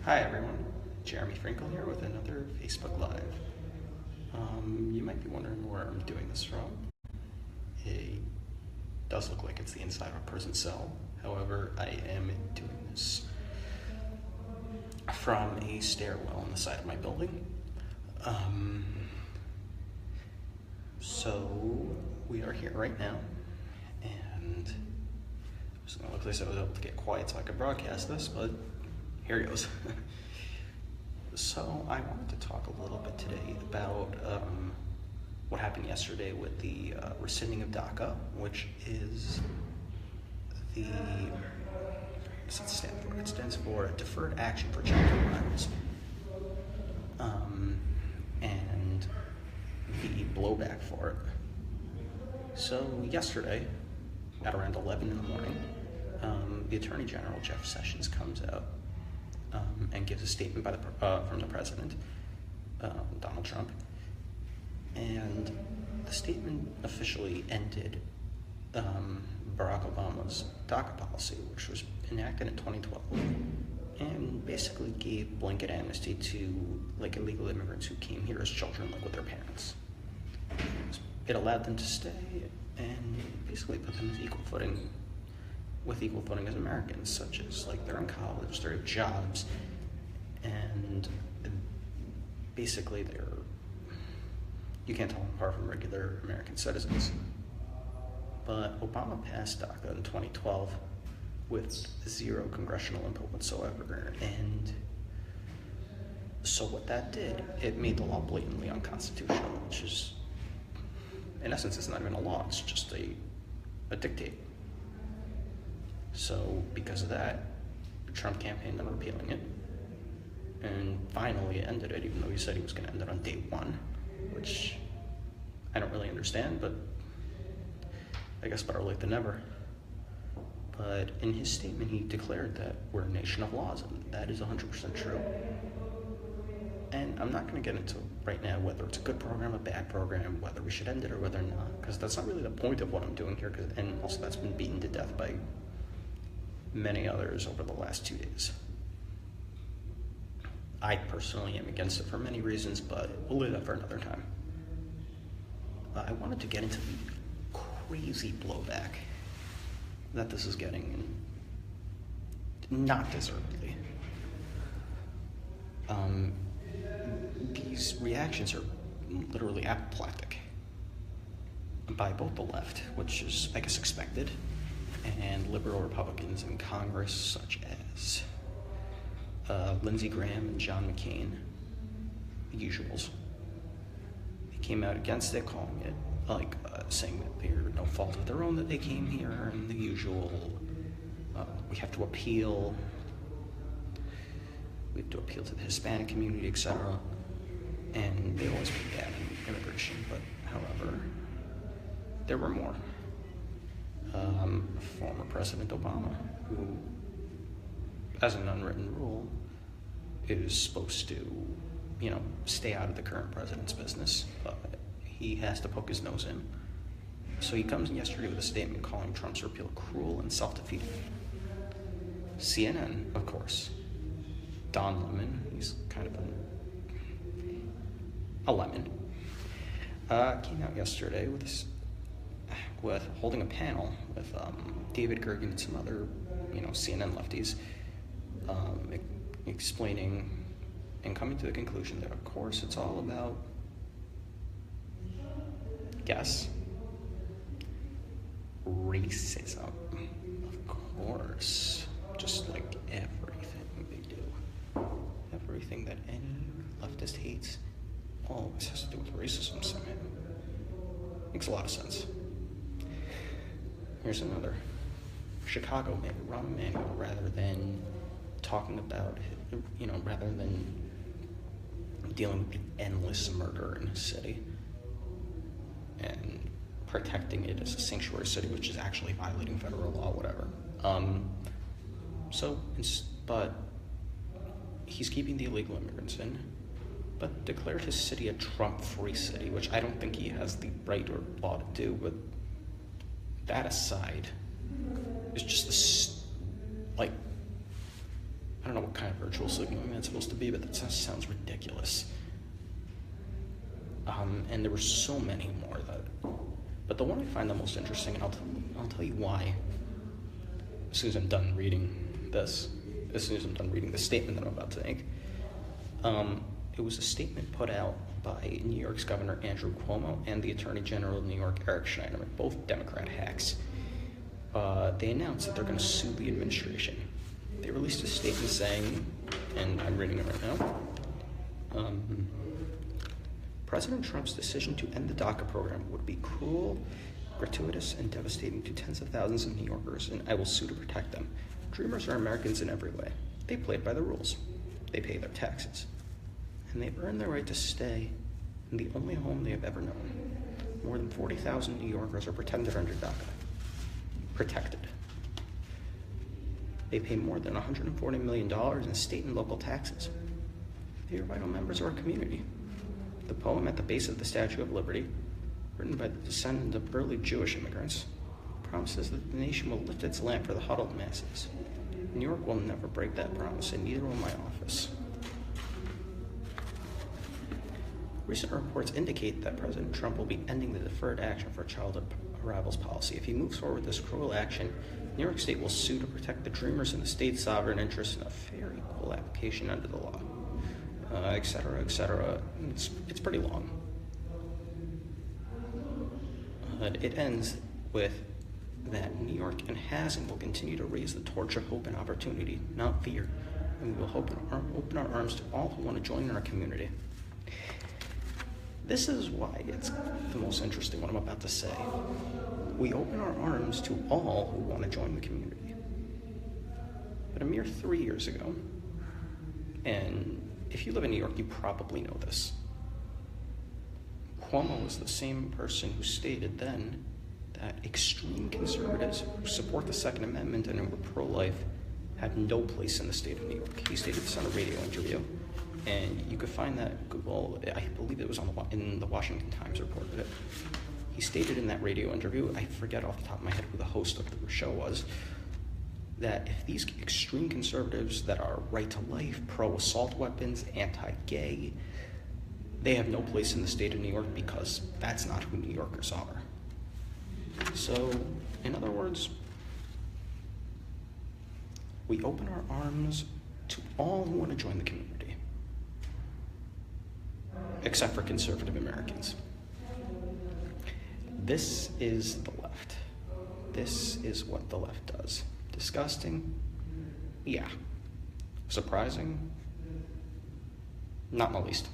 Hi everyone, Jeremy Frankel here with another Facebook Live. You might be wondering where I'm doing this from. It does look like it's the inside of a prison cell. However, I am doing this from a stairwell on the side of my building. So we are here right now, and it looks like I was able to get quiet so I could broadcast this, but here it goes. So I wanted to talk a little bit today about what happened yesterday with the rescinding of Daca, which is what does it stand for? It stands for Deferred Action for Childhood Crimes. And the blowback for it. So yesterday, at around 11 in the morning, the Attorney General, Jeff Sessions, comes out and gives a statement from the president, Donald Trump. And the statement officially ended Barack Obama's Daca policy, which was enacted in 2012, and basically gave blanket amnesty to illegal immigrants who came here as children, with their parents. It allowed them to stay and basically put them with equal footing as Americans, such as they're in college, they have jobs, and basically you can't tell them apart from regular American citizens. But Obama passed DACA in 2012 with zero congressional input whatsoever, and so what that did, it made the law blatantly unconstitutional, which is, in essence, it's not even a law, it's just a dictate. So because of that, Trump campaigned on repealing it, and finally ended it, even though he said he was going to end it on day one, which I don't really understand, but I guess better late than never. But in his statement, he declared that we're a nation of laws, and that is 100% true. And I'm not going to get into right now whether it's a good program, a bad program, whether we should end it or whether not, because that's not really the point of what I'm doing here, and also that's been beaten to death by many others over the last 2 days. I personally am against it for many reasons, but we'll leave that for another time. I wanted to get into the crazy blowback that this is getting, and not deservedly. These reactions are literally apoplectic by both the left, which is, I guess, expected, and liberal Republicans in Congress, such as Lindsey Graham and John McCain, the usuals. They came out against it, calling it, saying that they're no fault of their own that they came here, and the usual, we have to appeal to the Hispanic community, etc. And they always put that in immigration, but however, there were more. Former President Obama, who, as an unwritten rule, is supposed to, stay out of the current president's business, but he has to poke his nose in. So he comes in yesterday with a statement calling Trump's repeal cruel and self-defeating. CNN, of course, Don Lemon, he's kind of a lemon, came out yesterday with holding a panel with David Gergen and some other, CNN lefties, explaining and coming to the conclusion that, of course, it's all about, guess, racism. Of course, just like everything they do. Everything that any leftist hates always has to do with racism somehow. Makes a lot of sense. Here's another. Chicago Mayor Rahm Emanuel, rather than talking about, rather than dealing with the endless murder in his city and protecting it as a sanctuary city, which is actually violating federal law, whatever. But he's keeping the illegal immigrants in, but declared his city a Trump-free city, which I don't think he has the right or law to do, but that aside, it's just this, I don't know what kind of virtual signaling that's supposed to be, but that just sounds ridiculous. And there were so many more but the one I find the most interesting, and I'll tell you why as soon as I'm done reading this, statement that I'm about to make. It was a statement put out by New York's Governor Andrew Cuomo and the Attorney General of New York, Eric Schneiderman, both Democrat hacks. They announced that they're going to sue the administration. They released a statement saying, and I'm reading it right now, President Trump's decision to end the Daca program would be cruel, gratuitous, and devastating to tens of thousands of New Yorkers, and I will sue to protect them. Dreamers are Americans in every way. They played by the rules. They pay their taxes. And they've earned their right to stay in the only home they have ever known. More than 40,000 New Yorkers are protected under Daca. Protected. They pay more than $140 million in state and local taxes. They are vital members of our community. The poem at the base of the Statue of Liberty, written by the descendant of early Jewish immigrants, promises that the nation will lift its lamp for the huddled masses. New York will never break that promise, and neither will my office. Recent reports indicate that President Trump will be ending the deferred action for childhood arrivals policy. If he moves forward with this cruel action, New York State will sue to protect the Dreamers and the state's sovereign interests in a fair, equal application under the law. Et cetera, et cetera. It's pretty long. It ends with that New York has and will continue to raise the torch of hope and opportunity, not fear. And we will open our arms to all who want to join in our community. This is why it's the most interesting, what I'm about to say. We open our arms to all who want to join the community. But a mere 3 years ago, and if you live in New York, you probably know this, Cuomo was the same person who stated then that extreme conservatives who support the Second Amendment and were pro-life had no place in the state of New York. He stated this on a radio interview, and you could find that at Google. I believe it was in the Washington Times reported it. He stated in that radio interview, I forget off the top of my head who the host of the show was, that if these extreme conservatives that are right to life, pro-assault weapons, anti-gay, they have no place in the state of New York because that's not who New Yorkers are. So, in other words, we open our arms to all who want to join the community, except for conservative Americans. This is the left. This is what the left does. Disgusting? Yeah. Surprising? Not in the least.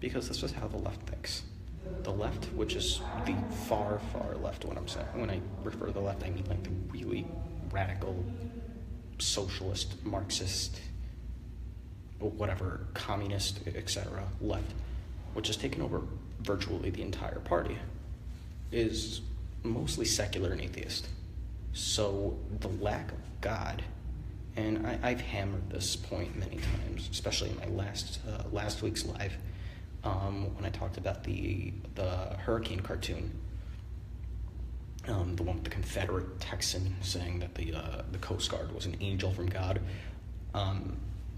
Because this is how the left thinks. The left, which is the far, far left, when I refer to the left, I mean like the really radical, socialist, Marxist, whatever, communist, etc. left, which has taken over virtually the entire party, is mostly secular and atheist. So the lack of God, and I've hammered this point many times, especially in my last week's live, when I talked about the hurricane cartoon, the one with the Confederate Texan saying that the Coast Guard was an angel from God.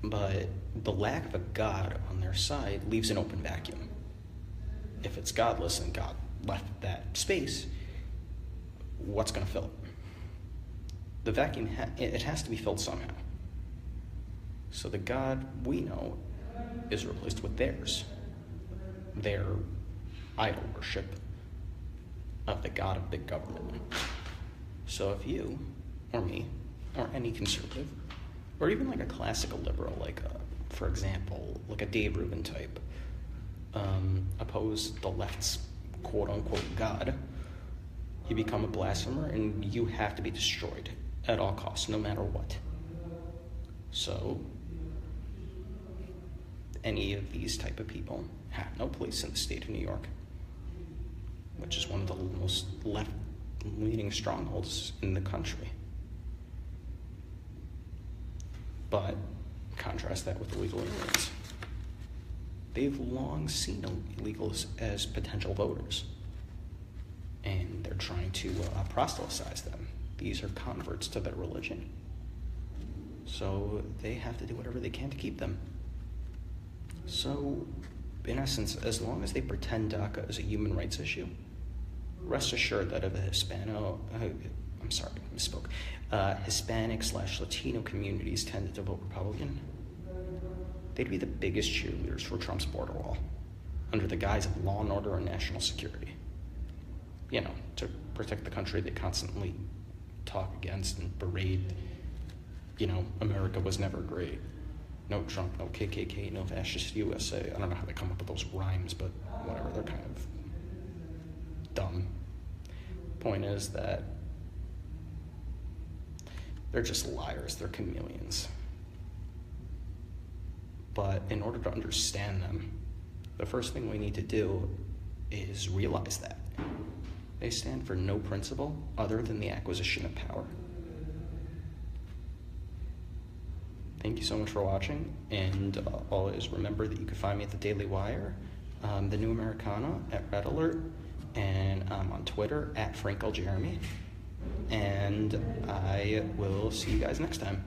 But the lack of a God on their side leaves an open vacuum. If it's godless and God left that space, what's going to fill it? The vacuum, it has to be filled somehow. So the God we know is replaced with theirs. Their idol worship of the God of big government. So if you, or me, or any conservative, or even like a classical liberal, like for example, like a Dave Rubin type, oppose the left's quote-unquote God, you become a blasphemer and you have to be destroyed at all costs, no matter what. So, any of these type of people have no place in the state of New York, which is one of the most left-leaning strongholds in the country. But contrast that with illegal immigrants. They've long seen illegals as potential voters, and they're trying to proselytize them. These are converts to their religion. So So they have to do whatever they can to keep them. So, in essence, as long as they pretend DACA is a human rights issue, rest assured that if a Hispanic/Latino communities tended to vote Republican, they'd be the biggest cheerleaders for Trump's border wall, under the guise of law and order and national security. You know, to protect the country they constantly talk against and berate. You know, America was never great. No Trump, no KKK, no fascist USA. I don't know how they come up with those rhymes, but whatever, they're kind of dumb. Point is that they're just liars, they're chameleons. But in order to understand them, the first thing we need to do is realize that they stand for no principle other than the acquisition of power. Thank you so much for watching, and always remember that you can find me at the Daily Wire, the New Americana at Red Alert, and I'm on Twitter at Frankel Jeremy. And I will see you guys next time.